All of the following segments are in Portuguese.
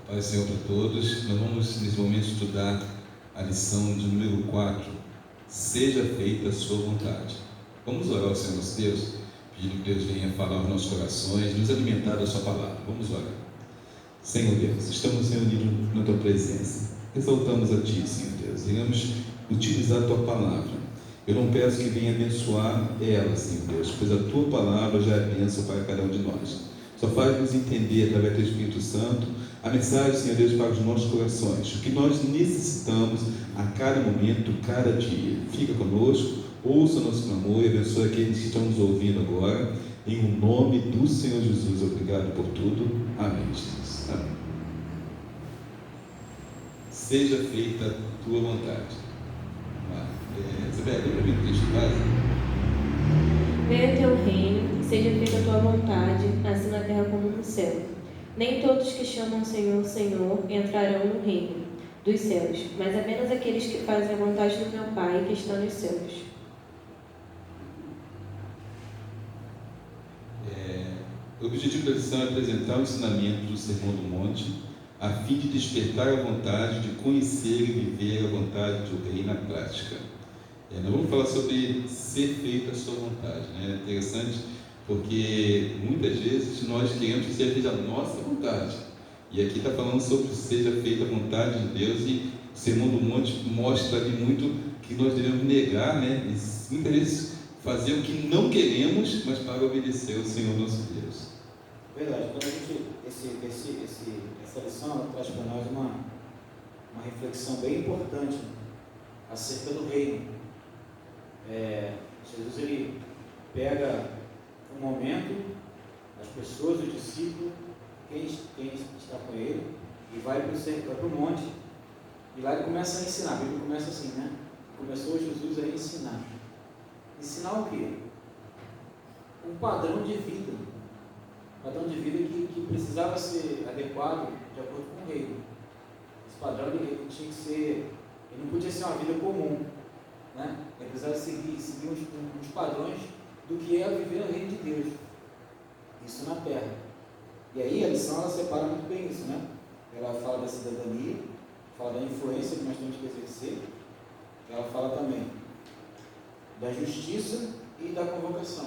Paz Senhor para todos. Nós vamos nesse momento estudar a lição de número 4. Seja feita a sua vontade. Vamos orar ao Senhor nosso Deus, pedindo que Deus venha falar aos nossos corações, nos alimentar da sua palavra. Vamos orar. Senhor Deus, estamos reunidos na tua presença. Exaltamos a ti, Senhor Deus. Venhamos utilizar a tua palavra. Eu não peço que venha abençoar ela, Senhor Deus, pois a tua palavra já é bênção para cada um de nós. Só faz-nos entender, através do Espírito Santo, a mensagem, Senhor Deus, para os nossos corações, o que nós necessitamos a cada momento, cada dia. Fica conosco, ouça nosso clamor e abençoe aqueles que estão nos ouvindo agora, em o nome do Senhor Jesus. Obrigado por tudo. Amém, Jesus. Amém. Seja feita a tua vontade. Você vai ler para mim o texto base? Venha teu reino, seja feita a tua vontade, assim na terra como no céu. Nem todos que chamam Senhor, Senhor, entrarão no reino dos céus, mas apenas aqueles que fazem a vontade do meu Pai que está nos céus. O objetivo da lição é apresentar o ensinamento do Sermão do Monte, a fim de despertar a vontade de conhecer e viver a vontade do Rei na prática. Nós vamos falar sobre ser feita a sua vontade. É interessante porque muitas vezes nós queremos que seja feita a nossa vontade. E aqui está falando sobre seja feita a vontade de Deus, e o Sermão do Monte mostra ali muito que nós devemos negar, e muitas vezes fazer o que não queremos, mas para obedecer ao Senhor nosso Deus. Verdade, quando a gente, essa lição ela traz para nós uma reflexão bem importante acerca do reino. Jesus ele pega um momento, as pessoas, o discípulo, quem está com ele, e vai para o monte, e lá ele começa a ensinar. A Bíblia começa assim, né? Começou Jesus a ensinar. Ensinar o quê? Um padrão de vida. Padrão de vida que precisava ser adequado de acordo com o reino. Esse padrão ele tinha que ser, ele não podia ser uma vida comum, né? Ele precisava seguir uns padrões do que é viver no reino de Deus, isso na terra. E aí a lição ela separa muito bem isso, né? Ela fala da cidadania, fala da influência que nós temos que exercer, ela fala também da justiça e da convocação,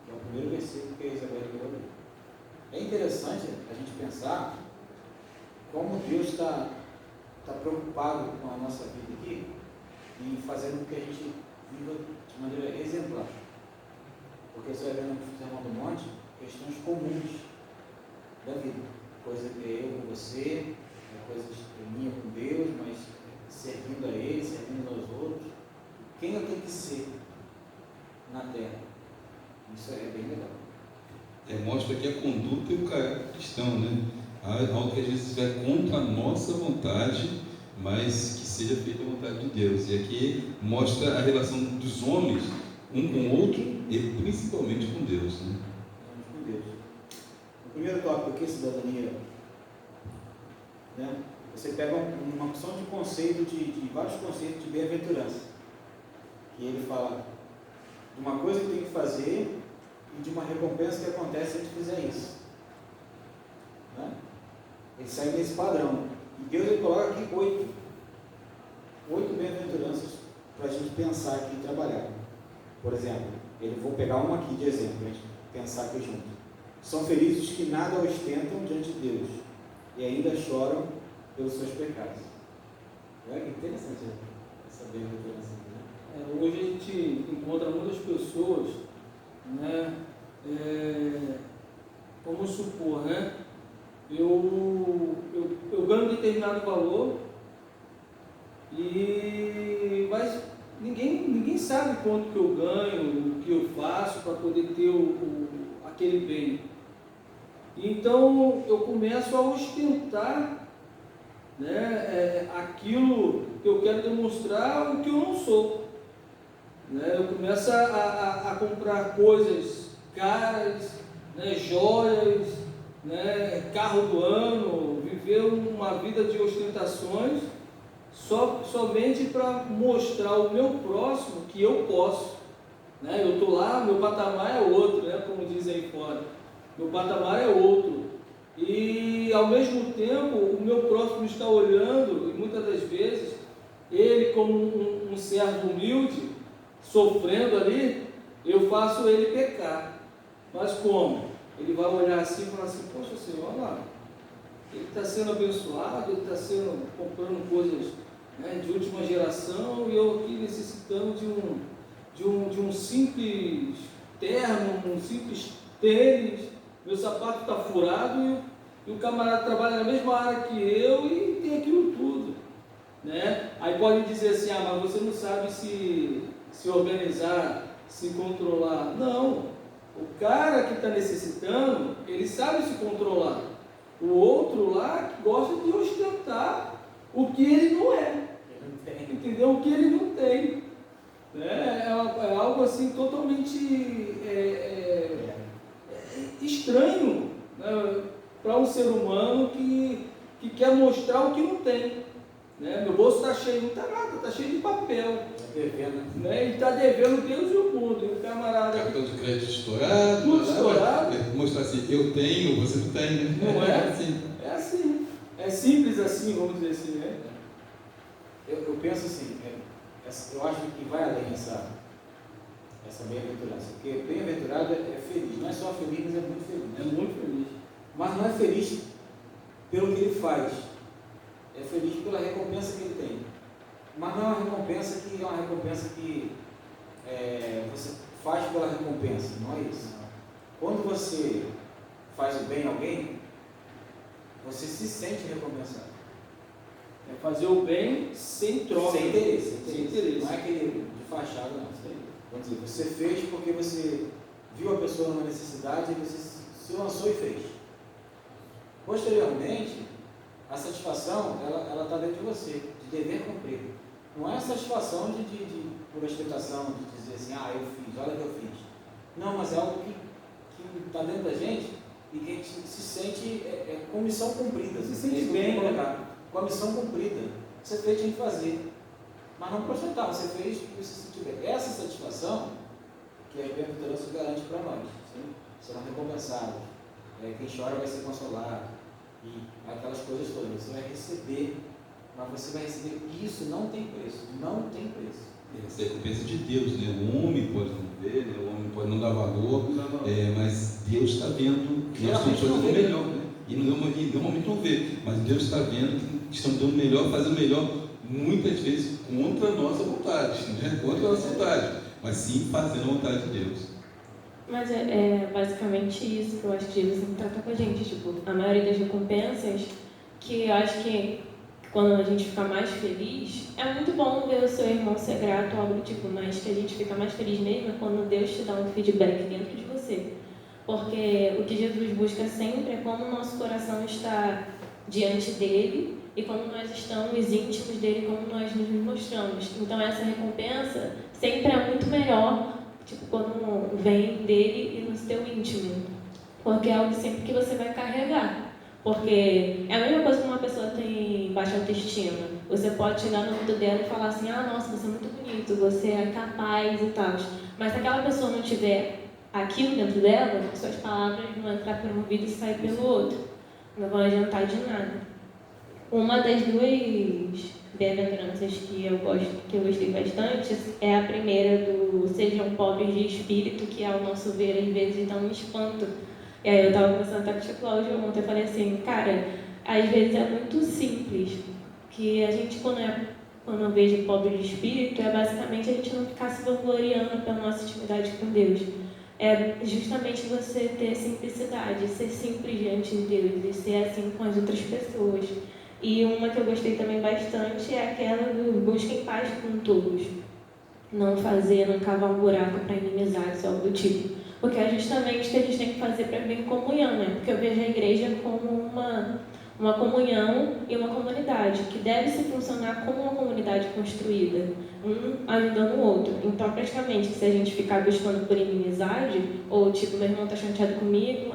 que é o primeiro versículo que a Isabel leu. É interessante a gente pensar como Deus está preocupado com a nossa vida aqui e fazendo com que a gente viva de maneira exemplar. Porque você vai ver no Sermão do Monte questões comuns da vida, coisa que é eu com você, coisas minha com Deus, mas servindo a Ele, servindo aos outros. Quem eu tenho que ser na terra? Isso é bem legal. Mostra aqui a conduta e o caráter cristão, algo que às vezes vai contra a nossa vontade, mas que seja feita a vontade de Deus. E aqui mostra a relação dos homens, um com o outro e principalmente com Deus. Com Deus. O primeiro tópico aqui, cidadania, você pega uma opção de conceito, de vários conceitos de bem-aventurança, que ele fala de uma coisa que tem que fazer e de uma recompensa que acontece se a gente fizer isso. Ele sai desse padrão. E Deus ele coloca aqui 8 bem-aventuranças para a gente pensar aqui e trabalhar. Por exemplo, vou pegar uma aqui de exemplo, para a gente pensar aqui junto. São felizes os que nada ostentam diante de Deus e ainda choram pelos seus pecados. Olha que interessante essa bem-aventurança. Hoje a gente encontra muitas pessoas, vamos supor, eu ganho um determinado valor, mas ninguém sabe quanto que eu ganho, o que eu faço para poder ter aquele bem. Então eu começo a ostentar aquilo que eu quero demonstrar, o que eu não sou. Eu começo a comprar coisas caras, joias, carro do ano, viver uma vida de ostentações, somente para mostrar ao meu próximo que eu posso. Eu estou lá, meu patamar é outro, como dizem aí fora. Meu patamar é outro. e ao mesmo tempo o meu próximo está olhando, e muitas das vezes ele, como um servo humilde, sofrendo ali, eu faço ele pecar. Mas como? Ele vai olhar assim e falar assim: poxa Senhor, olha lá, ele está sendo abençoado, ele está comprando coisas, né, de última geração, e eu aqui necessitando de um simples terno, um simples tênis, meu sapato está furado, e o camarada trabalha na mesma área que eu e tem aquilo tudo, né? Aí pode dizer assim: ah, mas você não sabe se organizar, se controlar. Não, o cara que está necessitando, ele sabe se controlar. O outro lá que gosta de ostentar o que ele não é, entendeu? O que ele não tem, né? É algo assim totalmente estranho, né, para um ser humano que quer mostrar o que não tem, né? Meu bolso está cheio, não está nada, está cheio de papel, né? E está devendo Deus e o mundo, e o camarada... Cartão de crédito estourado. Tudo estourado. Mostrar assim: eu tenho, você não tem, né? Não é? Assim. É assim, é simples assim, vamos dizer assim, né? Eu penso assim, eu acho que vai além essa bem-aventurança, porque bem-aventurado é feliz, não é só feliz, mas é muito feliz. É muito feliz. Mas não é feliz pelo que ele faz, é feliz pela recompensa que ele tem. Mas não é uma recompensa que você faz pela recompensa, não é isso. Quando você faz o bem a alguém, você se sente recompensado. É fazer o bem sem troca. Sem interesse. Sem interesse. Não é aquele de fachada, não. Vamos dizer, você fez porque você viu a pessoa numa necessidade e você se lançou e fez. Posteriormente, a satisfação, ela está dentro de você, de dever cumprido. Não é a satisfação por ostentação, de dizer assim: ah, eu fiz, olha o que eu fiz. Não, mas é algo que está dentro da gente e que a gente se sente com missão cumprida. Se sente bem, né? Com a missão cumprida. Você fez, tinha que fazer. Mas não para ostentar, você fez e você se sentiu bem. Essa satisfação que a bem-aventurança garante para nós. Serão recompensados. Quem chora vai ser consolado. E aquelas coisas todas. Você vai receber, mas você vai receber. Isso não tem preço. Não tem preço. Essa é a recompensa de Deus, né? O homem pode não ver, né? O homem pode não dar valor, mas Deus está vendo que nós estamos fazendo o melhor, né? E normalmente não vê, mas Deus está vendo que estamos dando o melhor, fazendo o melhor, muitas vezes contra a nossa vontade, né? Contra a nossa vontade, mas sim fazendo a vontade de Deus. Mas é basicamente isso que eu acho que Jesus sempre trata com a gente. Tipo, a maioria das recompensas, que eu acho que quando a gente fica mais feliz, é muito bom ver o seu irmão ser grato ou algo do tipo, mas que a gente fica mais feliz mesmo é quando Deus te dá um feedback dentro de você. Porque o que Jesus busca sempre é como o nosso coração está diante dele e como nós estamos íntimos dele, como nós nos mostramos. Então essa recompensa sempre é muito melhor, tipo, quando vem dele e no seu íntimo, porque é algo sempre que você vai carregar. Porque é a mesma coisa que uma pessoa tem baixa autoestima. Você pode chegar no ouvido dela e falar assim: ah, nossa, você é muito bonito, você é capaz e tal. Mas se aquela pessoa não tiver aquilo dentro dela, suas palavras vão entrar por um ouvido e sair pelo outro. Não vão adiantar de nada. Uma das duas bem-aventuranças que eu gostei bastante é a primeira do sejam pobres de espírito, que ao nosso ver às vezes dá um espanto. E aí eu estava conversando até com o Chico Cláudio ontem, eu falei assim: cara, às vezes é muito simples, que a gente quando eu vejo pobre de espírito, é basicamente a gente não ficar se vangloriando pela nossa intimidade com Deus. É justamente você ter simplicidade, ser simples diante de Deus e ser assim com as outras pessoas. E uma que eu gostei também bastante é aquela do busquem paz com todos. Não cavar um buraco para inimizades ou algo do tipo. Porque é justamente o que a gente tem que fazer para viver em comunhão, né? Porque eu vejo a igreja como uma comunhão e uma comunidade, que deve se funcionar como uma comunidade construída, um ajudando o outro. Então, praticamente, se a gente ficar buscando por inimizade, ou tipo, meu irmão está chateado comigo,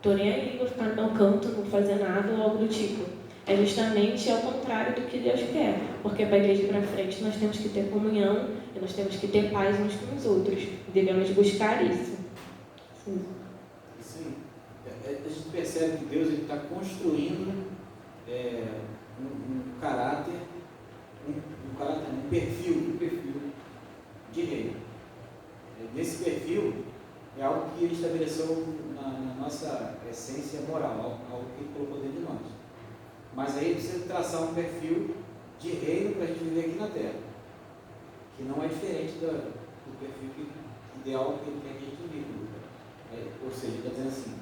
tô nem aí, vou ficar no meu canto, não vou fazer nada, ou algo do tipo. É justamente ao contrário do que Deus quer, porque para a igreja para frente nós temos que ter comunhão e nós temos que ter paz uns com os outros. Devemos buscar isso. Sim. a gente percebe que Deus está construindo um caráter, um perfil de rei. Nesse perfil é algo que Ele estabeleceu na nossa essência moral, algo que Ele colocou dentro de nós. Mas aí precisa traçar um perfil de reino para a gente viver aqui na Terra, que não é diferente do perfil ideal que Ele quer que a gente viva. Ou seja, Ele está dizendo assim: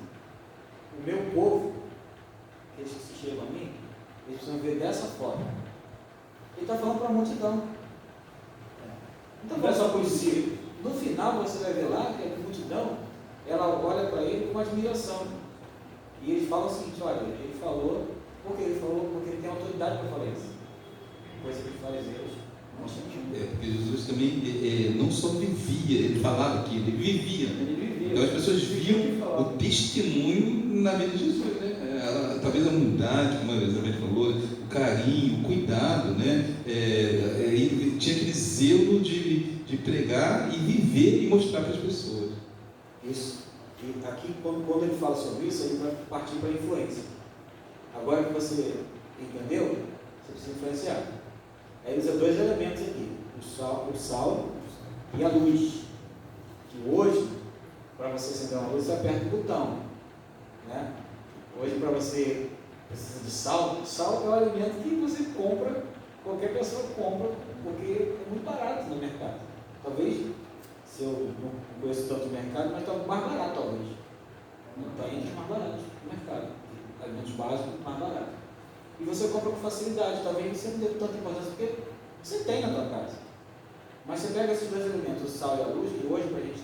o meu povo, aqueles que se chegam a mim, eles precisam ver dessa forma. Ele está falando para a multidão. Não está falando só para os discípulos. No final você vai ver lá que a multidão, ela olha para ele com admiração. E eles falam o seguinte: olha, ele falou, porque ele tem autoridade para falar isso. Coisa que os fariseus não tinham. Porque Jesus também não só vivia, ele falava aquilo, ele vivia. Então as pessoas viam o testemunho na vida de Jesus, né? Talvez a humildade, como a Elizabeth falou, o carinho, o cuidado, né? Ele tinha aquele zelo de pregar e viver e mostrar para as pessoas. Isso. E aqui, quando ele fala sobre isso, ele vai partir para a influência. Agora que você entendeu, você precisa influenciar. Aí ele usa dois elementos aqui: o sal e a luz. Que hoje, para você acender uma luz, você aperta o botão, né? Hoje, para você precisa de sal. Sal é o alimento que você compra, qualquer pessoa compra, porque é muito barato no mercado. Talvez, se eu não conheço tanto o mercado, mas está mais barato talvez. Não tem mais barato no mercado. Alimentos básicos mais barato. E você compra com facilidade. Talvez você não dê tanta importância, porque você tem na tua casa. Mas você pega esses dois elementos, o sal e a luz, que hoje para a gente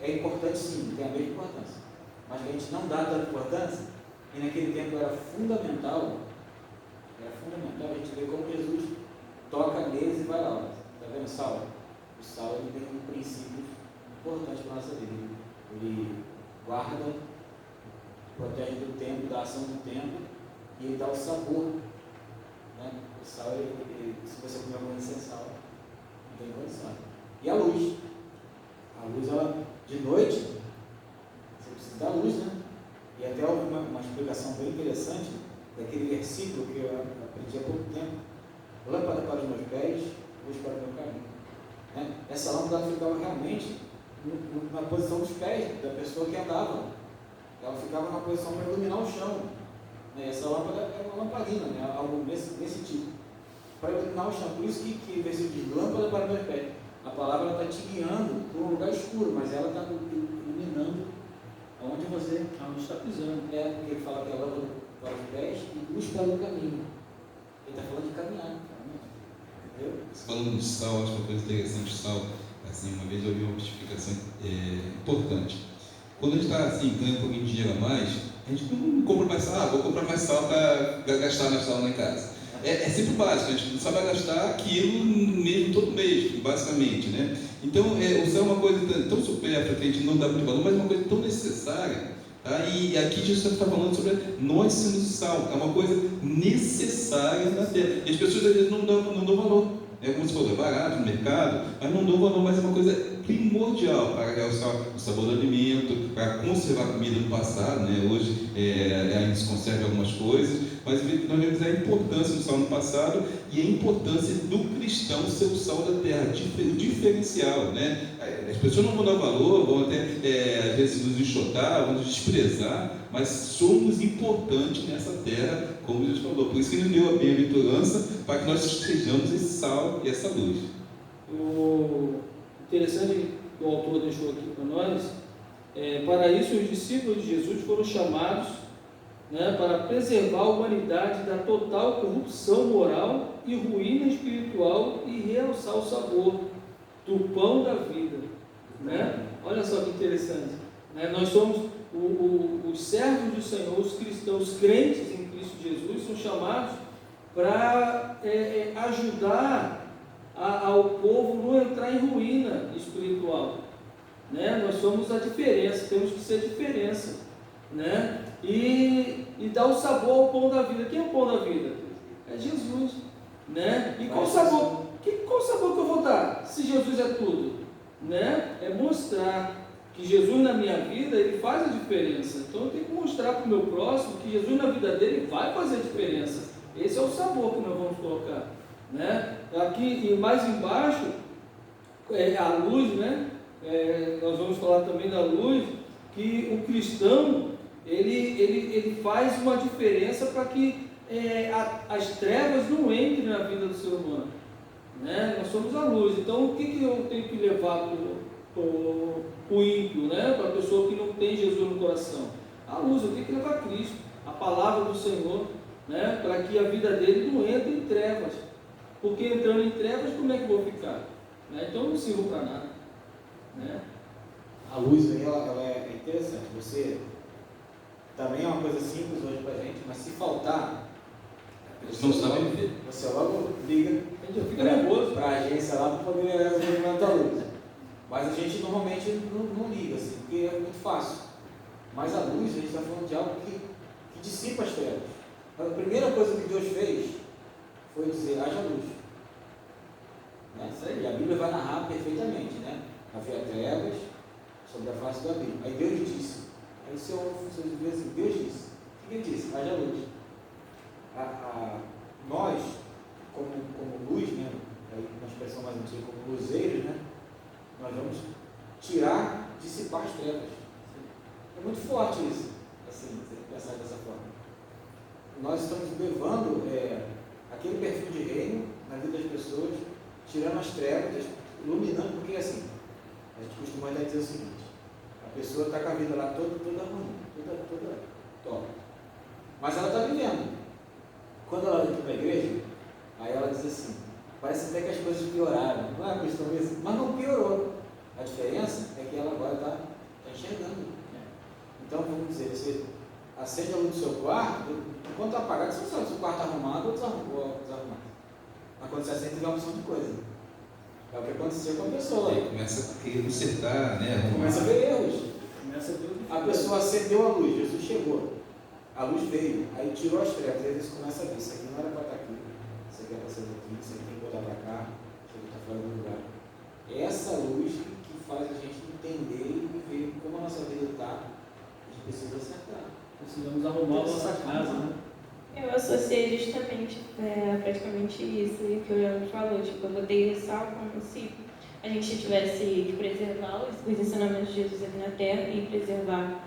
é importante sim, tem a mesma importância. Mas a gente não dá tanta importância, e naquele tempo era fundamental a gente ver como Jesus toca neles e vai lá. Está vendo o sal? O sal ele tem um princípio importante para a nossa vida. Ele guarda, protege do tempo, da ação do tempo, e ele dá o sabor. Né? O sal, se você comer uma coisa sem sal, não tem condição. E a luz. A luz, ela, de noite, você precisa da luz, né? E até uma explicação bem interessante daquele versículo que eu aprendi há pouco tempo: lâmpada para os meus pés, luz para o meu caminho. Né? Essa lâmpada ficava realmente na posição dos pés da pessoa que andava. Ela ficava na posição para iluminar o chão. Né? Essa lâmpada é uma lamparina, né? Algo desse tipo, para iluminar o chão. Por isso que o versículo diz: lâmpada para os meus pés. A palavra está te guiando para um lugar escuro, mas ela está iluminando aonde você está pisando. Porque ele fala que é lâmpada para os pés e luz para o caminho. Ele está falando de caminhar. Entendeu? Falando de sal, acho que uma coisa interessante, sal, assim, uma vez eu ouvi uma explicação importante. Quando a gente está assim, ganhando um pouquinho de dinheiro a mais, a gente não compra mais sal. Vou comprar mais sal para gastar na sal lá em casa. É sempre básico, a gente só vai gastar aquilo mesmo todo mês, basicamente, né? Então, o sal é uma coisa tão supérflua que a gente não dá muito valor, mas é uma coisa tão necessária. Tá? E aqui Jesus está falando sobre nós sermos o sal, é uma coisa necessária na terra. E as pessoas às vezes não dão valor. Como você falou, é barato no mercado, mas não dão valor, mas é uma coisa primordial para realçar o sabor do alimento, para conservar a comida no passado, né? Hoje ainda se conserva algumas coisas, mas nós vemos a importância do sal no passado e a importância do cristão ser o sal da terra, o diferencial, né? As pessoas não vão dar valor, vão até às vezes nos enxotar, vão nos desprezar, mas somos importantes nessa terra, como Jesus falou. Por isso que Ele deu a bem-aventurança, para que nós sejamos esse sal e essa luz. O interessante que o autor deixou aqui para nós, para isso os discípulos de Jesus foram chamados, né, para preservar a humanidade da total corrupção moral e ruína espiritual e realçar o sabor do pão da vida. Né? Olha só que interessante. Né? Nós somos os servos do Senhor, os cristãos, os crentes em Cristo Jesus, são chamados para ajudar ao povo não entrar em ruína espiritual. Né? Nós somos a diferença, temos que ser a diferença. Né? E dar o sabor ao pão da vida. Quem é o pão da vida? É Jesus. Né? E qual sabor que eu vou dar se Jesus é tudo? Né? É mostrar que Jesus na minha vida, ele faz a diferença. Então eu tenho que mostrar para o meu próximo que Jesus na vida dele vai fazer a diferença. Esse é o sabor que nós vamos colocar, né? Aqui e mais embaixo, a luz, né? Nós vamos falar também da luz, que o cristão, ele faz uma diferença para que as trevas não entrem na vida do ser humano, né? Nós somos a luz. Então o que eu tenho que levar para o ímpio, né? Para a pessoa que não tem Jesus no coração? A luz, eu tenho que levar Cristo, a palavra do Senhor, né? Para que a vida dele não entre em trevas, porque entrando em trevas, como é que eu vou ficar? Né? Então eu não sirvo para nada, né? A luz aí, ela é interessante. Você também é uma coisa simples hoje para a gente, mas se faltar, Eles não sabem viver. você logo liga A gente já fica nervoso. para a agência lá para poder resolver a luz. Mas a gente normalmente não liga, assim, porque é muito fácil. Mas a luz, a gente está falando de algo que dissipa as trevas. A primeira coisa que Deus fez foi dizer: haja luz. Né? E a Bíblia vai narrar perfeitamente, né? Havia trevas sobre a face da Bíblia. Aí Deus disse. Aí você vê assim, Deus disse. O que ele disse? Haja luz. Nós, como luz, né? Aí uma expressão mais antiga, como luzeiros, né? Nós vamos dissipar as trevas. É muito forte isso, assim, pensar dessa forma. Nós estamos levando aquele perfil de reino na vida das pessoas, tirando as trevas, iluminando, porque assim, a gente costuma dizer o seguinte: a pessoa está com a vida lá toda ruim, toda top, mas ela está vivendo. Quando ela vem para a igreja, aí ela diz assim: parece até que as coisas pioraram, não é a questão disso, mas não piorou. A diferença é que ela agora está enxergando. Então, vamos dizer, você acende a luz do seu quarto, enquanto está apagado, você não sabe se o quarto está arrumado ou desarrumado. Mas quando você acende, tem uma opção de coisa. É o que aconteceu com a pessoa. Aí começa a querer consertar, né? Começa a ver erros. Começa a ver A pessoa acendeu a luz, Jesus chegou. A luz veio, aí tirou as trevas, aí você começa a ver: isso aqui não era para estar aqui, isso aqui era para ser daqui, isso aqui tem que botar para cá, isso aqui está fora do lugar. É essa luz que faz a gente entender e ver como a nossa vida está. A gente precisa acertar. Precisamos arrumar a nossa casa, né? Eu associei justamente, praticamente isso que o Leandro falou, tipo, eu botei sal como se a gente tivesse que preservar os ensinamentos de Jesus aqui na Terra e preservar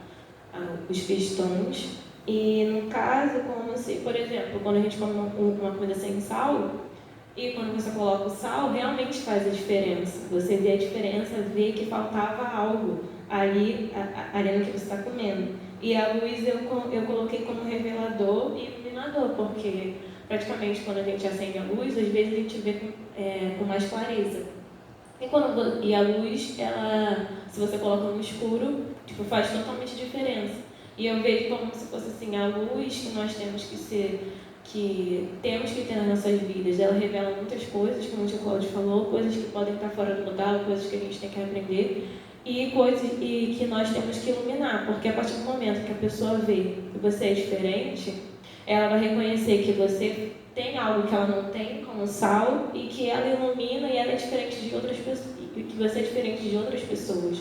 os cristãos. E no caso, como se, por exemplo, quando a gente come uma coisa sem sal, e quando você coloca o sal, realmente faz a diferença. Você vê a diferença, vê que faltava algo ali no que você está comendo. E a luz eu coloquei como revelador e iluminador, porque praticamente quando a gente acende a luz, às vezes a gente vê com mais clareza. E a luz, ela, se você coloca no escuro, tipo, faz totalmente diferença. E eu vejo como se fosse assim, a luz que nós temos que ter nas nossas vidas. Ela revela muitas coisas, como o tio Cláudio falou, coisas que podem estar fora do lugar, coisas que a gente tem que aprender, e coisas que nós temos que iluminar, porque a partir do momento que a pessoa vê que você é diferente, ela vai reconhecer que você tem algo que ela não tem, como sal, e que ela ilumina e ela é diferente de outras pessoas, que você é diferente de outras pessoas.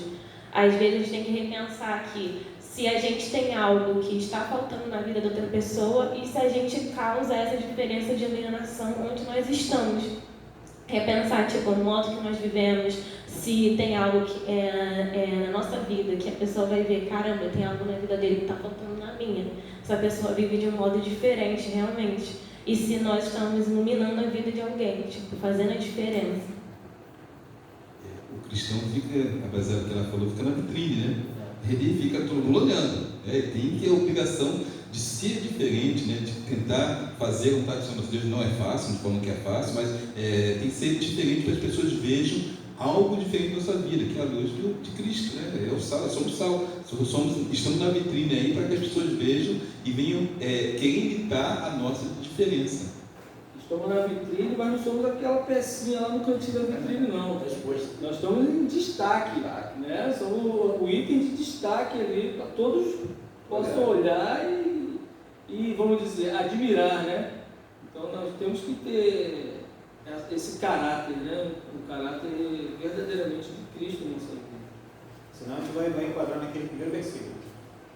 Às vezes a gente tem que repensar que se a gente tem algo que está faltando na vida de outra pessoa e se a gente causa essa diferença de iluminação onde nós estamos. Repensar, tipo, no modo que nós vivemos, se tem algo que na nossa vida, que a pessoa vai ver: caramba, tem algo na vida dele que está faltando na minha. Essa pessoa vive de um modo diferente, realmente. E se nós estamos iluminando a vida de alguém, tipo, fazendo a diferença. O cristão fica, apesar do que ela falou, fica na vitrine, né? Ele fica todo mundo olhando. Tem que ter a obrigação de ser diferente, né? De tentar fazer a vontade de Deus. Não é fácil, não falando que é fácil, mas tem que ser diferente para as pessoas vejam algo diferente na sua vida, que é a luz de Cristo, né? É o sal, somos sal, estamos na vitrine aí para que as pessoas vejam e venham querer imitar a nossa diferença. Estamos na vitrine, mas não somos aquela pecinha lá no cantinho da vitrine, não. Nós estamos em destaque, né? Somos o item de destaque ali, para todos possam olhar e, vamos dizer, admirar, né? Então nós temos que ter esse caráter, né? Um caráter verdadeiramente de Cristo na nossa vida. Senão a gente vai enquadrar naquele primeiro versículo.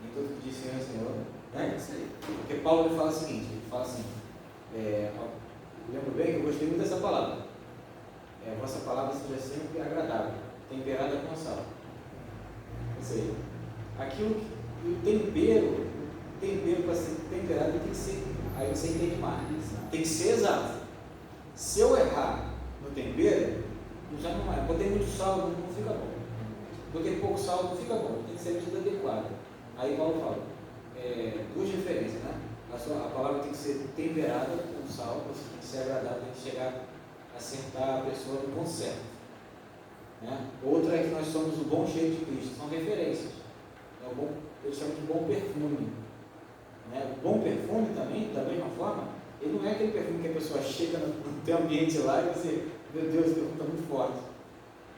Nem todo que diz Senhor, Senhor. É isso aí. Porque Paulo ele fala o seguinte, ele fala assim, lembro bem que eu gostei muito dessa palavra. A vossa palavra seja sempre agradável, temperada com sal. Isso aí. Aquilo que o tempero para ser temperado tem que ser, aí você entende mais, tem que ser exato. Se eu errar no tempero, já não é. Botei muito sal, não fica bom. Botei pouco sal, não fica bom. Tem que ser a medida adequada. Aí Paulo fala, duas referências, né? A palavra tem que ser temperada com sal, tem que ser agradável, tem que chegar a acertar a pessoa no ponto certo. Né? Outra é que nós somos o bom cheiro de Cristo, são referências. Eles chamam de bom perfume. Né? O bom perfume também, da mesma forma, ele não é aquele perfume que a pessoa chega no teu ambiente lá e você, meu Deus, esse perfume está muito forte.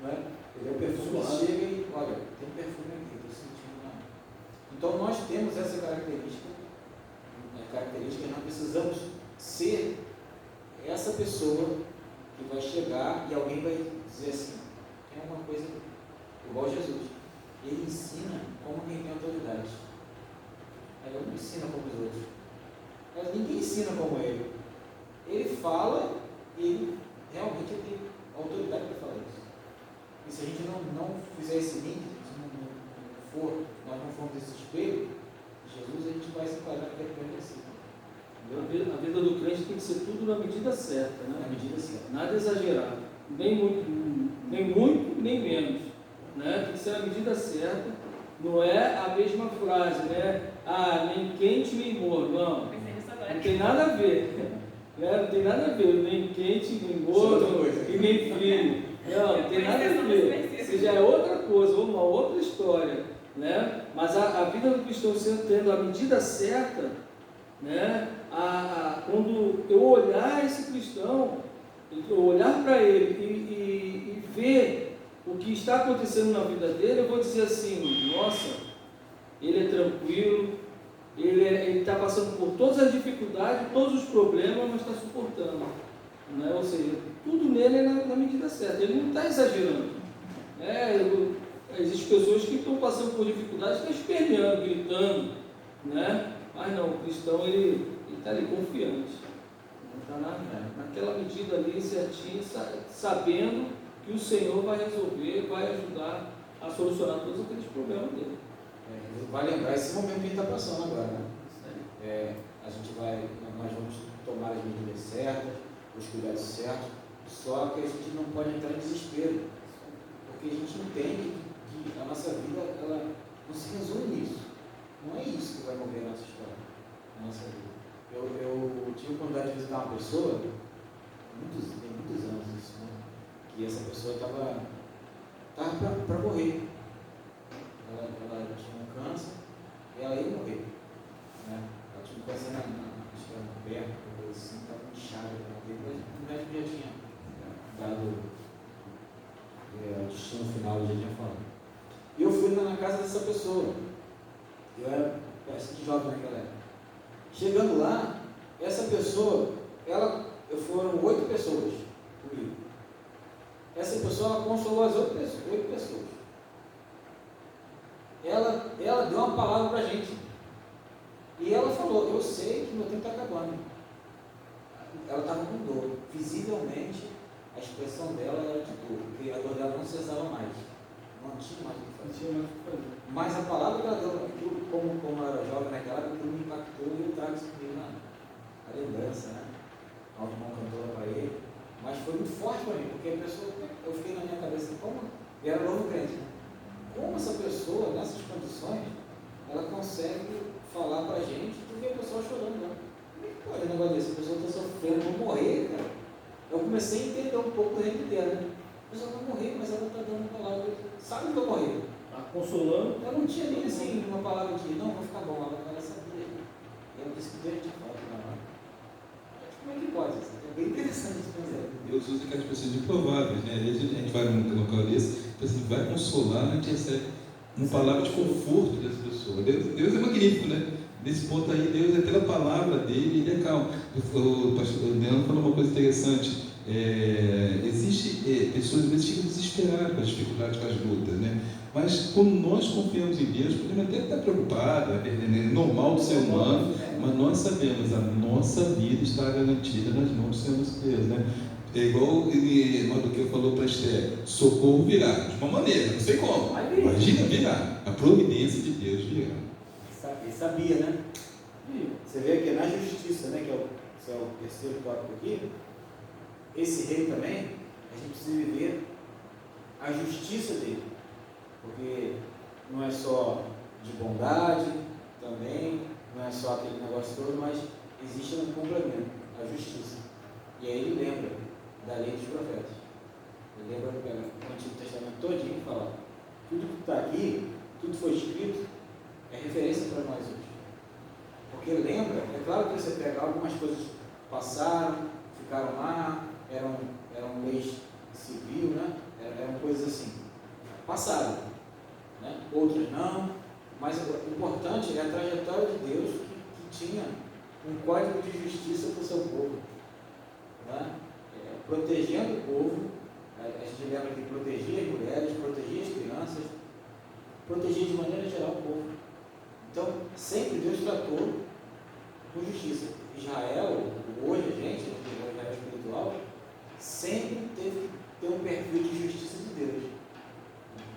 Não é? Ele é o perfume que chega e, olha, tem perfume aqui, estou sentindo lá. Então nós temos essa característica, nós precisamos ser essa pessoa que vai chegar e alguém vai dizer assim, tem uma coisa igual a Jesus. Ele ensina como quem tem autoridade. Ele não ensina como os outros. Mas ninguém ensina como ele. Ele fala e ele realmente tem autoridade para falar isso. E se a gente não fizer esse link, se nós não formos esse espelho, Jesus, a gente vai se enquadrar naquele primeiro versículo. A vida do crente tem que ser tudo na medida certa, né? Na medida certa. Nada exagerado. Nem muito, nem menos. Né? Tem que ser na medida certa. Não é a mesma frase, né? Nem quente nem morno. Não tem nada a ver. Né? Não tem nada a ver. Nem quente, nem morno e nem frio. Não tem nada a ver. Isso já é outra coisa, uma outra história. Né? Mas a vida do cristão tendo a medida certa, né? Quando eu olhar esse cristão, eu olhar para ele e ver o que está acontecendo na vida dele, eu vou dizer assim, nossa, ele é tranquilo, ele está passando por todas as dificuldades, todos os problemas, mas está suportando. Né? Ou seja, tudo nele é na medida certa, ele não está exagerando. Existem pessoas que estão passando por dificuldades, estão esperneando, gritando, né? Mas não, o cristão ele está ali confiante, está naquela medida ali certinho, sabendo que o Senhor vai resolver, vai ajudar a solucionar todos aqueles problemas dele. Vai lembrar esse momento que a gente está passando agora, né? Nós vamos tomar as medidas certas, os cuidados certos, só que a gente não pode entrar em desespero, porque a gente entende que a nossa vida ela não se resume nisso. Não é isso que vai mover a nossa história, a nossa vida. Eu tive a oportunidade de visitar uma pessoa, tem muitos anos isso, né? Que essa pessoa estava para morrer. Ela tinha um câncer e ela ia morrer. Né? Ela tinha um câncer na perna, assim, estava inchada para morrer, mas o médico já tinha dado o destino final, já tinha falado. E eu fui na casa dessa pessoa. Eu era bastante jovem naquela época. Chegando lá, essa pessoa, foram 8 pessoas comigo. Essa pessoa ela consolou as 8 pessoas. Ela deu uma palavra para a gente. E ela falou, eu sei que meu tempo está acabando. Ela estava com dor. Visivelmente, a expressão dela era de dor, porque a dor dela não cessava mais. Não tinha mais o que fazer. Mas a palavra que ela deu, como ela era jovem naquela época, aquilo me impactou e eu trago isso comigo na lembrança, né? A irmã cantou para ele. Mas foi muito forte para mim, porque a pessoa, eu fiquei na minha cabeça, e era novo crente, né? Como essa pessoa, nessas condições, ela consegue falar para a gente, porque a pessoa chorando, né? Como é que pode um negócio desse? A pessoa está sofrendo, vou morrer, cara. Eu comecei a entender um pouco do reino dela, né? A pessoa vai morrer, mas ela está dando uma palavra, sabe que eu morrer? Está consolando. Ela não tinha nem assim uma palavra de, não, vou ficar bom, ela sabia. E ela disse que Deus te fala, né? Como é que pode? É bem interessante isso fazer. Deus usa aquelas pessoas improváveis, né? Às vezes a gente vai num local desse, assim, vai consolar, a gente recebe uma palavra de conforto dessa pessoa. Deus é magnífico, né? Nesse ponto aí, Deus é pela palavra dele, ele é calmo. O pastor Leandro falou uma coisa interessante. Existe pessoas às vezes ficam desesperadas com as dificuldades, com as lutas, né? Mas quando nós confiamos em Deus, podemos até estar preocupados, é normal do ser humano, mas nós sabemos, a nossa vida está garantida nas mãos do Senhor nosso Deus, né? É igual Mardoqueu falou para Esther: socorro virá, de uma maneira, não sei como, imagina virar, a providência de Deus virá. Ele sabia, né? Você vê que na justiça, né, que é o terceiro tópico aqui, esse rei também, a gente precisa viver a justiça dele, porque não é só de bondade também, não é só aquele negócio todo, mas existe um complemento, a justiça. E aí ele lembra da lei dos profetas. Ele lembra do Antigo Testamento todinho e fala: tudo que está aqui, tudo foi escrito, é referência para nós hoje. Porque lembra, é claro que você pega algumas coisas passaram, ficaram lá, eram leis civil, né? Eram coisas assim, passaram, né? Outras não, mas o importante é a trajetória de Deus que tinha um código de justiça para o seu povo, né? Protegendo o povo. A gente lembra que protegia as mulheres, protegia as crianças, protegia de maneira geral o povo. Então, sempre Deus tratou com justiça. Israel, hoje a gente, no Israel espiritual, sempre teve que ter um perfil de justiça de Deus,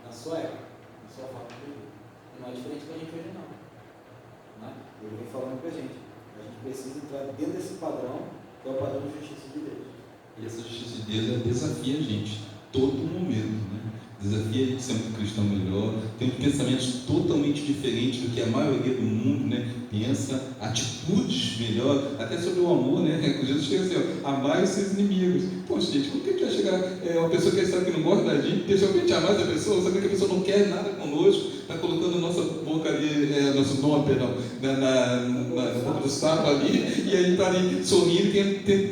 na sua época, na sua forma de viver. E não é diferente da gente hoje não. Né? Ele vem falando com a gente. A gente precisa entrar dentro desse padrão, que é o padrão de justiça de Deus. E essa justiça de Deus desafia a gente, todo momento, né? Desafia a gente ser um cristão melhor, tem pensamentos totalmente diferentes do que a maioria do mundo, né, pensa, atitudes melhores, até sobre o amor, né? Jesus chega assim: ó, amai os seus inimigos. Poxa, gente, como que a gente vai chegar, uma pessoa que sabe que não gosta da gente, deixa a gente amar essa pessoa, sabe que a pessoa não quer nada conosco, está colocando nossa boca ali, nosso nome, perdão, na boca do sapo ali, e a gente está ali sorrindo,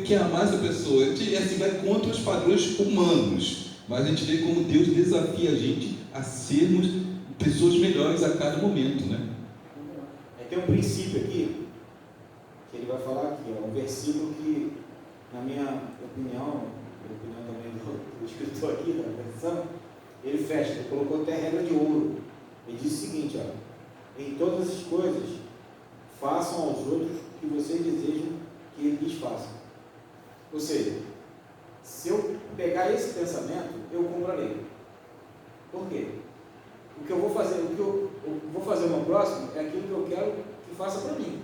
quer amar essa pessoa. A gente assim, vai contra os padrões humanos. Mas a gente vê como Deus desafia a gente a sermos pessoas melhores a cada momento, né? Tem um princípio aqui, que ele vai falar aqui, um versículo que, na minha opinião, a opinião também do escritor aqui, da versão, ele fecha, ele colocou até a regra de ouro. Ele diz o seguinte: ó, em todas as coisas, façam aos outros o que vocês desejam que eles lhes façam. Ou seja, se eu pegar esse pensamento, eu cumpro a lei. Por quê? O que eu vou fazer, o que eu vou fazer ao meu próximo é aquilo que eu quero que faça para mim.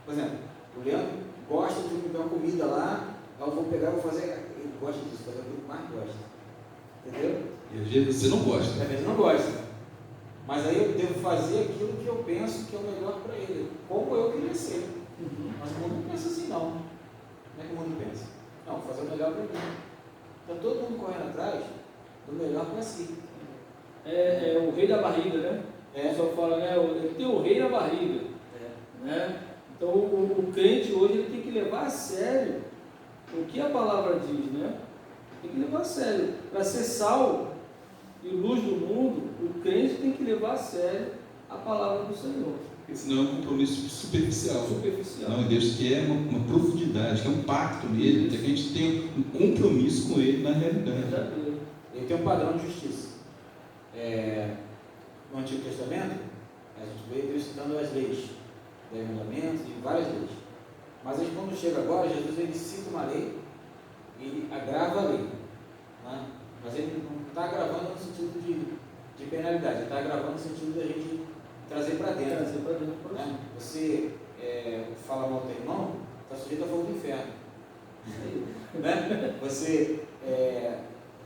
Por exemplo, o Leandro gosta de comer uma comida lá, aí eu vou pegar e vou fazer, ele gosta disso, fazer aquilo que mais gosta. Entendeu? E às vezes você não gosta. Às vezes não gosta. Mas aí eu devo fazer aquilo que eu penso que é o melhor para ele, como eu queria ser. Mas o mundo não pensa assim, não. Como é que o mundo pensa? Não, fazer o melhor para mim. Então todo mundo correndo atrás do melhor para si. É o rei da barriga, né? É. O pessoal fala, né? Tem o rei na barriga. Né? Então o crente hoje ele tem que levar a sério o que a palavra diz, né? Tem que levar a sério. Para ser sal e luz do mundo, o crente tem que levar a sério a palavra do Senhor. Porque senão é um compromisso superficial. Superficial. Não, Deus quer uma profundidade, quer um pacto nele, quer que a gente tenha um compromisso com ele na realidade. Ele tem um padrão de justiça. No Antigo Testamento, a gente vê Deus citando as leis, 10 mandamentos e várias leis. Mas aí, quando chega agora, Jesus ele cita uma lei e ele agrava a lei. Né? Mas ele não está agravando no sentido de penalidade, ele está agravando no sentido da gente trazer para dentro. Né? Você fala mal do teu irmão, está sujeito a fogo do inferno. Né? Você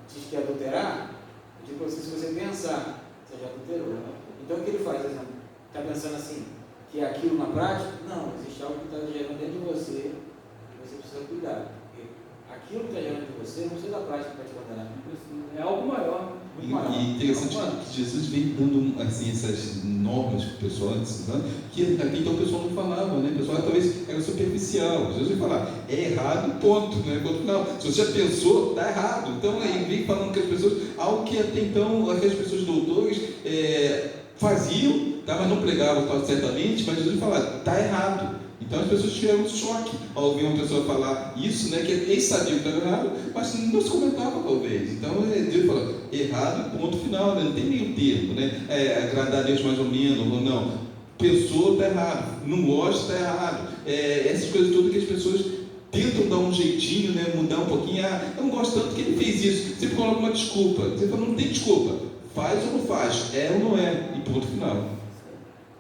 diz que adulterar, eu digo para você, se você pensar, você já adulterou. Né? Então o que ele faz? Está pensando assim, que é aquilo na prática? Não, existe algo que está gerando dentro de você e você precisa cuidar. Porque aquilo que está gerando de você não precisa da prática para te condenar. É algo maior. E interessante que Jesus vem dando assim, essas normas para o pessoal, que até então o pessoal não falava, né? O pessoal talvez era superficial. Jesus vai falar, é errado, ponto. Né? Ponto final. Se você já pensou, está errado. Então ele vem falando que as pessoas, algo que até então aquelas pessoas doutores faziam, tá? Mas não pregavam certamente, mas Jesus fala, está errado. Então as pessoas tiveram um choque ao ouvir uma pessoa falar isso, né, que eles sabiam que estava errado, mas não se comentava talvez. Então Deus falou, errado, ponto final, né? Não tem meio termo, né? Agradar a Deus mais ou menos, ou não. Pensou, está errado. Não gosta, está errado. Essas coisas todas que as pessoas tentam dar um jeitinho, né, mudar um pouquinho. Eu não gosto tanto que ele fez isso. Sempre coloca uma desculpa. Você fala, não tem desculpa. Faz ou não faz, é ou não é, e ponto final.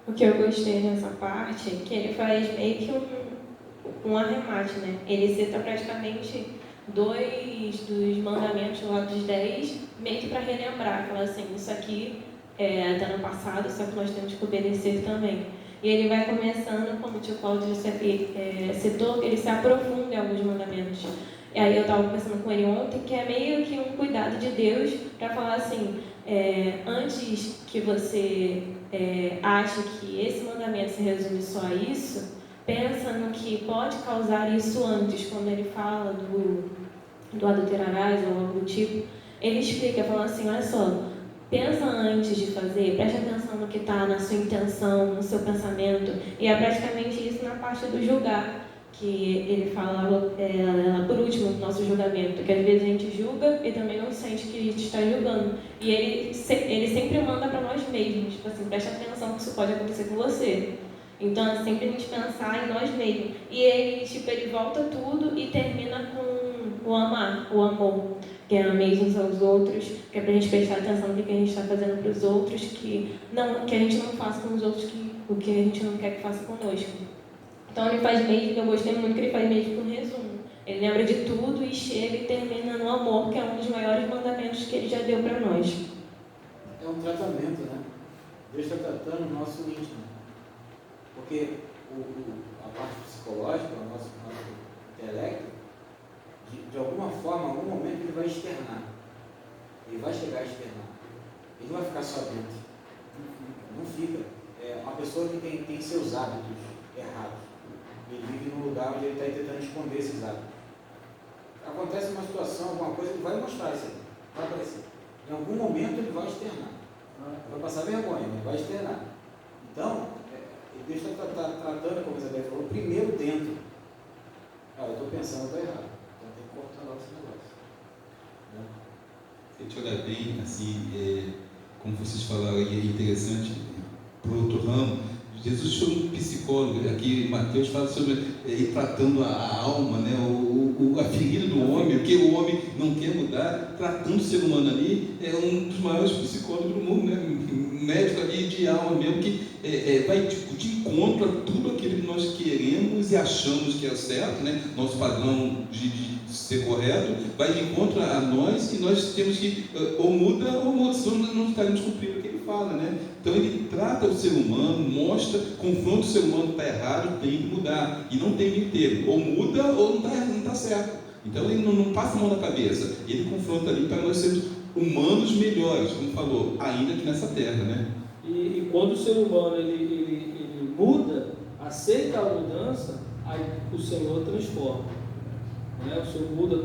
O que eu gostei nessa parte é que ele faz meio que um arremate, né? Ele cita praticamente 2 dos mandamentos lá dos 10, meio que para relembrar, fala assim, isso aqui está no passado, só que nós temos que obedecer também. E ele vai começando, como o tio Cláudio citou, ele se aprofunda em alguns mandamentos. E aí eu estava conversando com ele ontem, que é meio que um cuidado de Deus para falar assim, antes que você ache que esse mandamento se resume só a isso, pensa no que pode causar isso antes, quando ele fala do adulterarás ou algo do tipo, ele explica, falando assim, olha só, pensa antes de fazer, preste atenção no que está na sua intenção, no seu pensamento, e é praticamente isso na parte do julgar, que ele fala por último no nosso julgamento, que às vezes a gente julga e também não sente que está julgando, e ele sempre manda para nós mesmos, tipo assim, preste atenção que isso pode acontecer com você. Então é sempre a gente pensar em nós mesmos, e ele volta tudo e termina com o amar, o amor, que é amar uns aos outros, que é para a gente prestar atenção no que a gente está fazendo para os outros, que a gente não faça com os outros o que a gente não quer que faça conosco. Então ele faz mesmo, eu gostei muito que ele faz mesmo um resumo. Ele lembra de tudo e chega e termina no amor, que é um dos maiores mandamentos que ele já deu para nós. É um tratamento, né? Deus está tratando o nosso íntimo. Porque a parte psicológica, o nosso intelecto, de alguma forma, em algum momento ele vai externar. Ele vai chegar a externar. Ele não vai ficar só dentro. Não fica. Uma pessoa que tem seus hábitos errados. Ele vive num lugar onde ele está tentando esconder esses hábitos. Acontece uma situação, alguma coisa, ele vai mostrar isso aí. Vai aparecer. Em algum momento ele vai externar. Vai passar vergonha, ele vai externar. Então, Deus está tratando, como a Isabel falou, primeiro dentro. Eu estou pensando, estou errado. Então tem que cortar logo esse negócio. Se a gente olhar bem, assim, como vocês falaram aí, é interessante, para outro ramo, Jesus foi um psicólogo. Aqui Mateus fala sobre ele tratando a alma, né, a ferida do homem, o que o homem não quer mudar, tratando o ser humano ali, é um dos maiores psicólogos do mundo, né, um médico ali de alma mesmo, que vai de encontro a tudo aquilo que nós queremos e achamos que é certo, né, nosso padrão de ser correto, vai de encontro a nós, e nós temos que ou muda, senão não estaremos cumprindo o que ele fala, né? Então ele trata o ser humano, mostra, confronta o ser humano, está errado, tem que mudar, e não tem meio termo, ou muda ou não está certo. Então ele não passa a mão na cabeça, ele confronta ali para nós sermos humanos melhores, como falou, ainda aqui nessa terra, né? E quando o ser humano ele muda, aceita a mudança, aí o Senhor transforma. O Senhor muda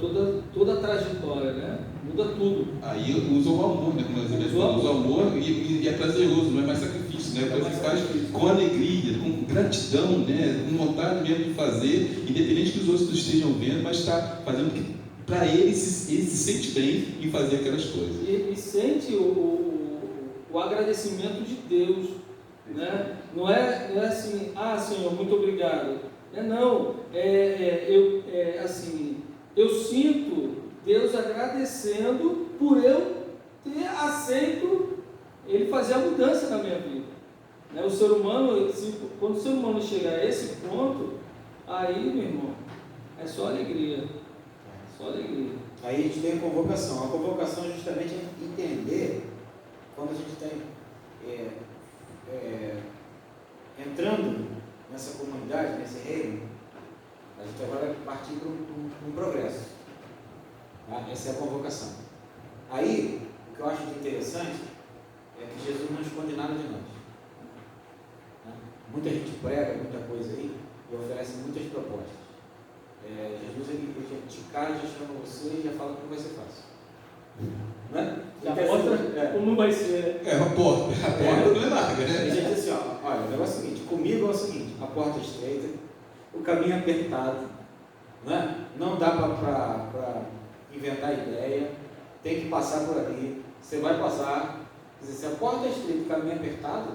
toda a trajetória, né? Muda tudo. Aí usa o amor, né? Como usa o amor e é prazeroso, não é mais sacrifício, né? Você faz com alegria, com gratidão, né? Com vontade mesmo de fazer, independente que os outros estejam vendo, mas está fazendo que para ele se sente bem em fazer aquelas coisas. E sente o agradecimento de Deus, né? Não é assim, Senhor, muito obrigado. Eu sinto Deus agradecendo por eu ter aceito Ele fazer a mudança na minha vida. O ser humano, quando o ser humano chegar a esse ponto, aí, meu irmão, é só alegria. Só alegria. Aí a gente tem a convocação. A convocação é justamente entender quando a gente está entrando nessa comunidade, nesse reino, a gente agora vai partir para um progresso. Essa é a convocação. Aí, o que eu acho de interessante é que Jesus não esconde nada de nós. Muita gente prega muita coisa aí e oferece muitas propostas. Jesus, ele de cara já chama você e já fala como vai ser fácil. Não é? Já mostra como vai ser. A porta não é larga, né? Ele já diz assim, olha, o negócio é o seguinte, comigo é o seguinte, a porta é estreita, o caminho apertado, né? Não dá para inventar ideia, tem que passar por ali, você vai passar, quer dizer, se a porta é estreita, o caminho é apertado,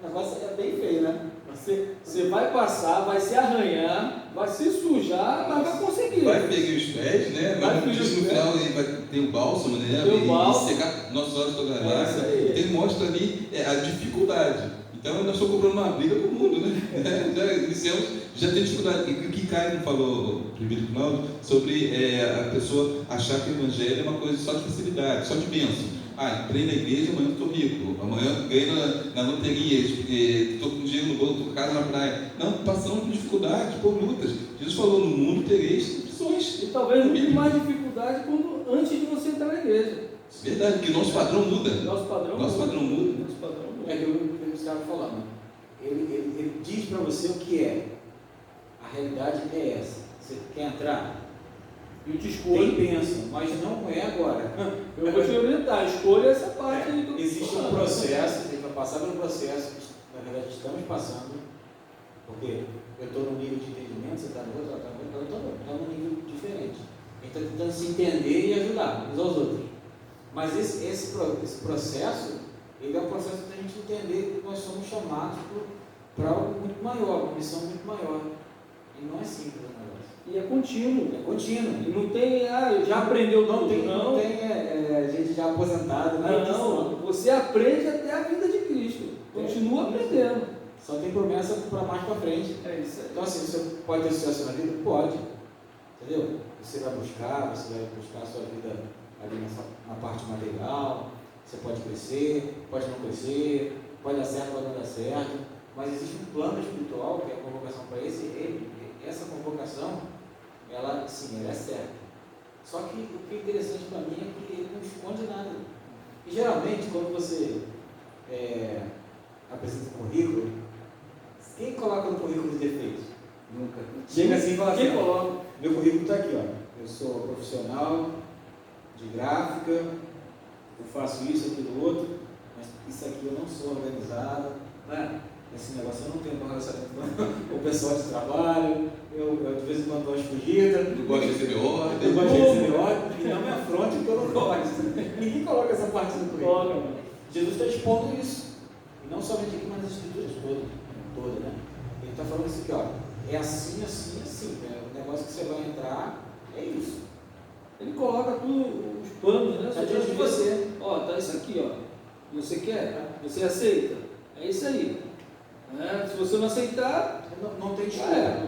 o negócio é bem feio, né? Você vai passar, vai se arranhar, vai se sujar, mas vai conseguir. Vai pegar os pés, né? Vai Mas diz pegar no os final ele vai ter o bálsamo, né? Tem o bálsamo. E secar nossos olhos toda a É isso lágrima. aí. Ele mostra ali a dificuldade. Então nós estamos comprando uma briga com o mundo, né? Já iniciamos, já tem dificuldade. E o que Caio falou primeiro, Cláudio, sobre a pessoa achar que o evangelho é uma coisa só de facilidade, só de bênção. Entrei na igreja, amanhã estou rico, amanhã ganhei na loteria, estou com dinheiro no bolso, estou com casa na praia. Não, passamos por dificuldades, por lutas. Jesus falou, no mundo tereis aflições. E talvez não tenha mais dificuldade antes de você entrar na igreja. Verdade, porque o nosso padrão muda. Nosso padrão muda. Nosso padrão muda. É que eu estava falando, ele diz para você o que é. A realidade é essa. Você quer entrar? Eu te escolho. Tem bênção, mas não é agora. Eu vou te orientar, escolha essa parte aí do Existe um processo, tem que passar pelo processo que na verdade estamos passando, porque eu estou num nível de entendimento, você está no outro, eu estou num nível diferente. A gente está tentando se entender e ajudar uns aos outros. Mas esse processo, ele é um processo da gente entender que nós somos chamados para algo muito maior, uma missão muito maior. E não é simples o negócio. E é contínuo. É contínuo. E não tem, já aprendeu Não tudo, tem gente já aposentada, não. Você aprende até a vida de Cristo. Continua aprendendo. Só tem promessa para mais para frente. É isso aí. Então assim, você pode ter sucesso na vida? Pode. Entendeu? Você vai buscar a sua vida ali na parte material, você pode crescer, pode não crescer, pode dar certo, pode não dar certo, mas existe um plano espiritual, que é a convocação para essa convocação, ela sim, ela é certa. Só que o que é interessante para mim é que ele não esconde nada. E geralmente, quando você apresenta um currículo, quem coloca no currículo os defeitos? Nunca. Chega assim e fala assim: quem coloca? Meu currículo está aqui, ó. Eu sou profissional de gráfica, eu faço isso, aquilo, outro, mas isso aqui eu não sou organizado, né? Esse negócio eu não tenho bom relacionamento com o pessoal de trabalho, eu de vez em quando dou umas fugidas. Não gosto de receber ordem. Eu gosto de receber ordem, e não me afronte porque eu não gosto. Ninguém coloca essa parte no currículo. Jesus está expondo isso. E não somente aqui, mas nas escrituras todas, né? Ele está falando isso aqui, ó. É assim, assim, assim. Né? O negócio que você vai entrar é isso. Ele coloca tudo, os planos, né? Está diante de você. Ó, tá isso aqui, ó. Você quer? Você aceita? É isso aí. Se você não aceitar, não tem desculpa.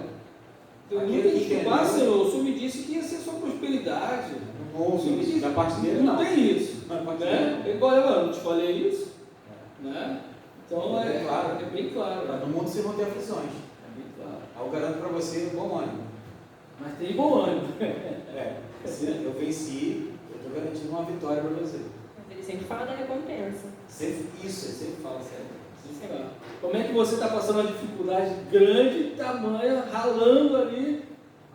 Eu nunca desculpar, Senhor. O Senhor me disse que ia ser só prosperidade. Não ouve isso. Da parte dele, não. Não tem isso. Né? Ele olha, eu não te falei isso. Né? Então é claro. É bem claro. No mundo você vão ter aflições. É bem claro. Eu garanto para você bom ânimo. Mas tem bom ânimo. Eu venci, eu estou garantindo uma vitória para você. Ele sempre fala da recompensa. Ele sempre fala sério. Como é que você está passando uma dificuldade grande, tamanha, ralando ali,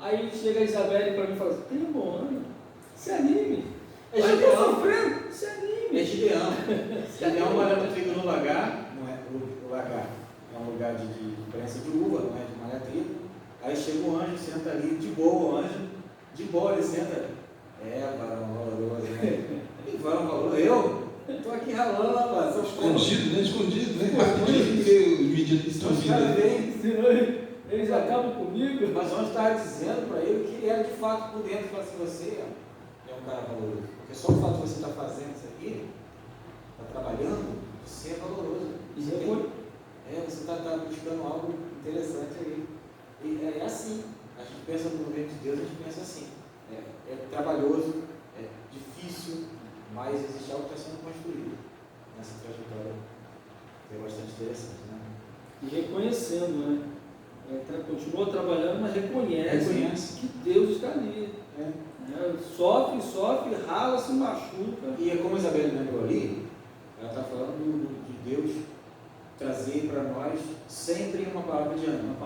aí chega a Isabelle para mim e fala assim, tenha bom ânimo, se anime. Gideão. Está sofrendo, se anime. É Gideão. Gideão malhando trigo no lagar, não é o lagar, é um lugar de prensa de uva, não é de malhar trigo. Aí chega o anjo, senta ali, de boa o anjo, de boa ele senta. Varão valoroso, né? Que varão valoroso? Eu? Estou aqui ralando, rapaz. Escondido, né? Escondido, né? Rapidinho, porque os medianos estão vindo. Senão eles acabam comigo. Mas onde estava dizendo para ele que ele era de fato por dentro. Fala assim, você é um cara valoroso. Porque só o fato de você estar fazendo isso aqui, está trabalhando, você é valoroso. Você está buscando algo interessante aí. E é assim. A gente pensa no governo de Deus, a gente pensa assim. É trabalhoso, é difícil, mas existe algo que está sendo construído nessa trajetória, que é bastante interessante, né? E reconhecendo, né? Continua trabalhando, mas reconhece que Deus está ali. Sofre, rala, se machuca. E é como a Isabelle lembrou ali, ela está falando de Deus trazer para nós sempre uma palavra de ânimo.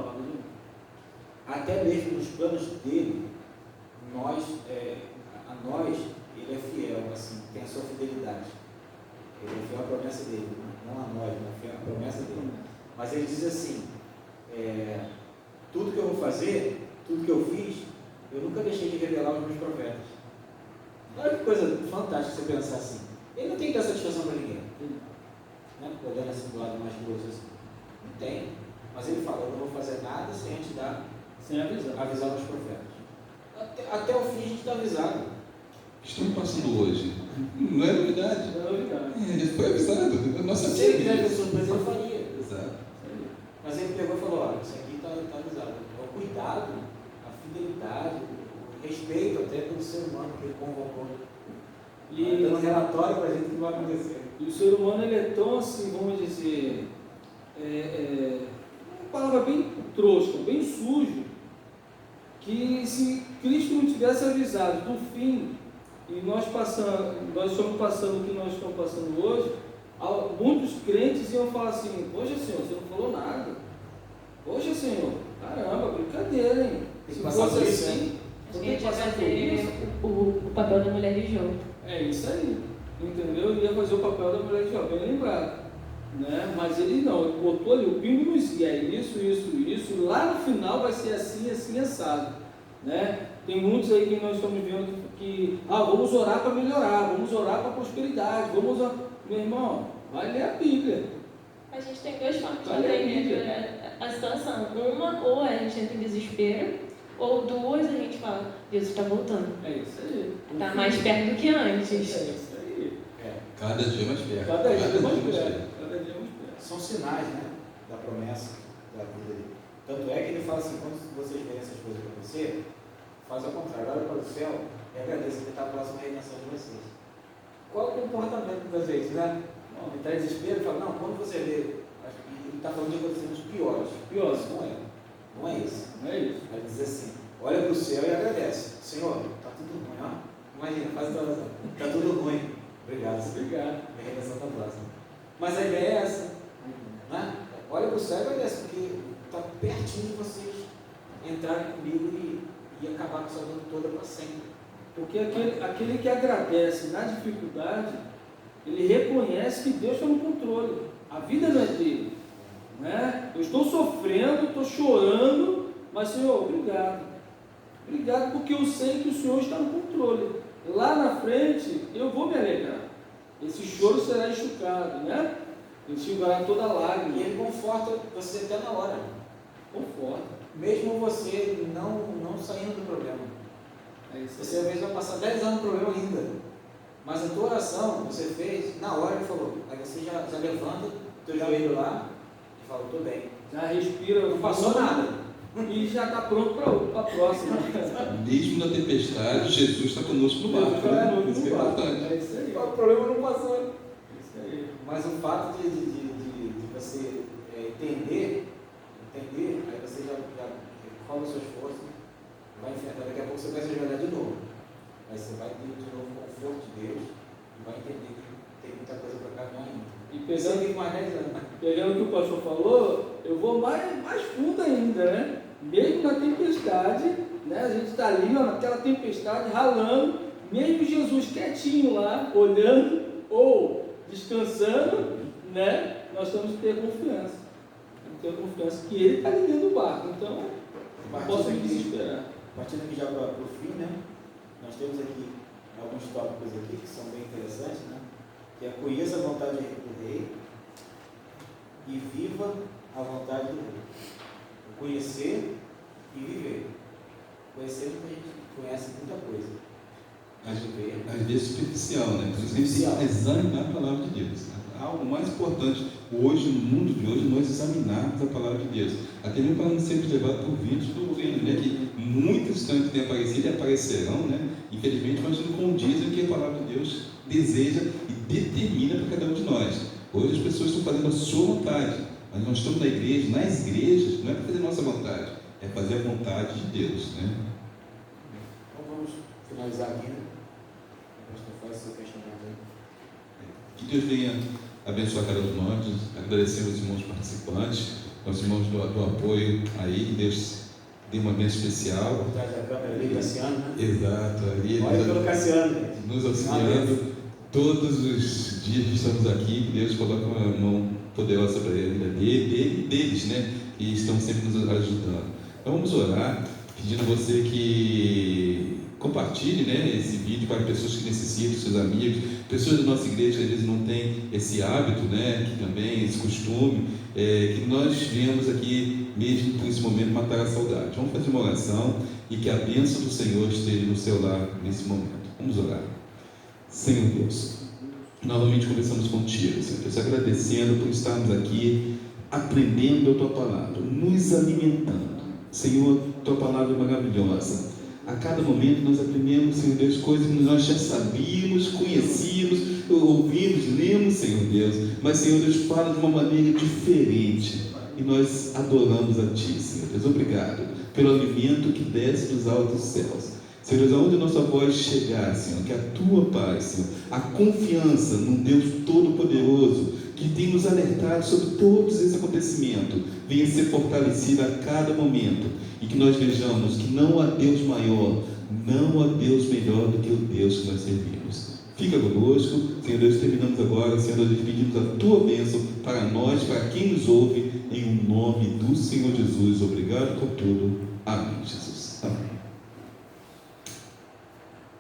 Até mesmo nos planos dele, a nós, ele é fiel, assim, tem a sua fidelidade. Ele é fiel à promessa dele, não a nós, mas a promessa dele. Mas ele diz assim, tudo que eu vou fazer, tudo que eu fiz, eu nunca deixei de revelar os meus profetas. Olha que coisa fantástica você pensar assim. Ele não tem que dar satisfação para ninguém. Né? Olhando assim do lado mais grosso assim. Não tem. Mas ele fala, eu não vou fazer nada sem a gente dar, Sem avisar os profetas. Até o fim a gente está avisado. O que estamos passando hoje não é novidade. Não é novidade. Ele foi avisado. Nossa Se ele quisesse surpresa, ele faria. Exato. Mas ele pegou e falou, olha, isso aqui está avisado. O cuidado, a fidelidade, o respeito até pelo ser humano que ele convocou. E dando relatório para a gente o que vai acontecer. E o ser humano ele é tão assim, vamos dizer, uma palavra bem trouxa, bem sujo, que se Cristo não tivesse avisado do fim, e nós estamos passando o que nós estamos passando hoje, muitos crentes iam falar assim, poxa Senhor, você não falou nada. Poxa Senhor, caramba, brincadeira, hein? Se fosse assim, Acho eu que a tenho gente que ia passar por fazer isso. o papel da mulher de Jó. É isso aí, entendeu? Ia fazer o papel da mulher de Jó, bem lembrado. Né? Mas ele não, ele botou ali o pingo nos is, é isso, e lá no final vai ser assim, assim, assado. Né? Tem muitos aí que nós estamos vendo que vamos orar para melhorar, vamos orar para prosperidade, vamos orar. Meu irmão, vai ler a Bíblia. A gente tem duas formas de Olha a entender Bíblia. a situação. Uma, ou a gente entra em desespero, ou duas, a gente fala, Deus está voltando. É isso aí. Está mais perto do que antes. É isso aí. Cada dia mais perto. Cada dia mais perto. Cada dia mais perto. São sinais, né, da promessa da vida dele. Tanto é que ele fala assim, quando vocês verem essas coisas acontecer, faz ao contrário, olha para o céu e agradeça que está próximo à redenção de vocês. Qual é o comportamento das vezes, né? Não, ele está em desespero e fala, não, quando você vê, ele está falando de acontecimentos piores. Piores. Não é isso. Não é isso. Vai dizer assim, olha para o céu e agradece. Senhor, está tudo ruim, ó. Imagina, faz a oração. Está tudo ruim. Obrigado, Senhor. Obrigado. A redenção está próxima. Mas a ideia é essa. Né? Olha para o céu e agradece, porque está pertinho de vocês entrarem comigo e acabar com essa dor toda para sempre. Porque aquele que agradece na dificuldade, ele reconhece que Deus está no controle. A vida não é dele. Né? Eu estou sofrendo, estou chorando, mas Senhor, obrigado. Obrigado porque eu sei que o Senhor está no controle. Lá na frente eu vou me alegrar. Esse choro será enxugado, né? Enxugará toda lágrima. E ele conforta você até na hora. Conforta. Mesmo você não saindo do problema. É isso aí. Você às vezes vai passar 10 anos no problema ainda. Mas a tua oração, você fez, na hora ele falou. Aí você já levanta o teu joelho lá e fala, estou bem. Já respira. Não passou nada. E já está pronto para a próxima. Mesmo na tempestade, Jesus está conosco no barco. Né? Isso é importante. É isso aí. O problema não passou. É isso aí. Mas o fato de você entender, aí você já coloca o seu esforço, vai enfrentar, daqui a pouco você vai se ajoelhar de novo. Aí você vai ter de novo o conforto de Deus e vai entender que tem muita coisa para caminhar ainda. E Você pegando tem mais 10 anos. o que o pastor falou, eu vou mais fundo ainda, né? Mesmo na tempestade, né? A gente está ali, ó, naquela tempestade, ralando, mesmo Jesus quietinho lá, olhando ou descansando, né? Nós temos que ter confiança. Temos que ter confiança que Ele está ali dentro do barco. Então, não posso me desesperar. Partindo aqui já para o fim, né? Nós temos aqui alguns tópicos aqui que são bem interessantes, né? Que é conheça a vontade do rei e viva a vontade do rei. Conhecer e viver. Conhecer, a gente conhece muita coisa. Às vezes superficial, né? Então, a gente tem que examinar a palavra de Deus. Algo mais importante hoje, no mundo de hoje, nós examinarmos a palavra de Deus. Até mesmo para não sermos levados por vídeos do reino, né? Que muitos tanto têm aparecido e aparecerão, né? Infelizmente, mas não condizem o que a palavra de Deus deseja e determina para cada um de nós. Hoje as pessoas estão fazendo a sua vontade, mas nós estamos na igreja, nas igrejas, não é para fazer a nossa vontade, é fazer a vontade de Deus, né? Então vamos finalizar aqui, né? Faz seu questionamento aí. Que Deus venha abençoar cada um de nós, agradecer aos irmãos participantes, aos irmãos do apoio aí, que Deus dê uma bênção especial. Por trás da câmera ali, Cassiano, né? Exato, aí Olha pelo Cassiano, gente. nos auxiliando todos os dias que estamos aqui, que Deus coloque uma mão poderosa para a vida deles, né? E estão sempre nos ajudando. Então vamos orar, pedindo a você que compartilhe, né, esse vídeo para pessoas que necessitam, seus amigos, pessoas da nossa igreja que às vezes não têm esse hábito, né, que também, esse costume, que nós viemos aqui mesmo por esse momento matar a saudade. Vamos fazer uma oração e que a bênção do Senhor esteja no seu lar nesse momento. Vamos orar. Senhor Deus, novamente conversamos contigo, Senhor Deus, agradecendo por estarmos aqui aprendendo a Tua Palavra, nos alimentando. Senhor, Tua Palavra é maravilhosa. A cada momento nós aprendemos, Senhor Deus, coisas que nós já sabíamos, conhecíamos, ouvimos, lemos, Senhor Deus. Mas, Senhor Deus, fala de uma maneira diferente. E nós adoramos a Ti, Senhor Deus. Obrigado pelo alimento que desce dos altos céus. Senhor Deus, aonde a nossa voz chegar, Senhor, que a Tua paz, Senhor, a confiança num Deus Todo-Poderoso, que tem nos alertado sobre todos esses acontecimentos, venha ser fortalecida a cada momento, e que nós vejamos que não há Deus maior, não há Deus melhor do que o Deus que nós servimos. Fica conosco, Senhor Deus, terminamos agora, Senhor, nós pedimos a Tua bênção para nós, para quem nos ouve, em nome do Senhor Jesus. Obrigado por tudo. Amém, Jesus.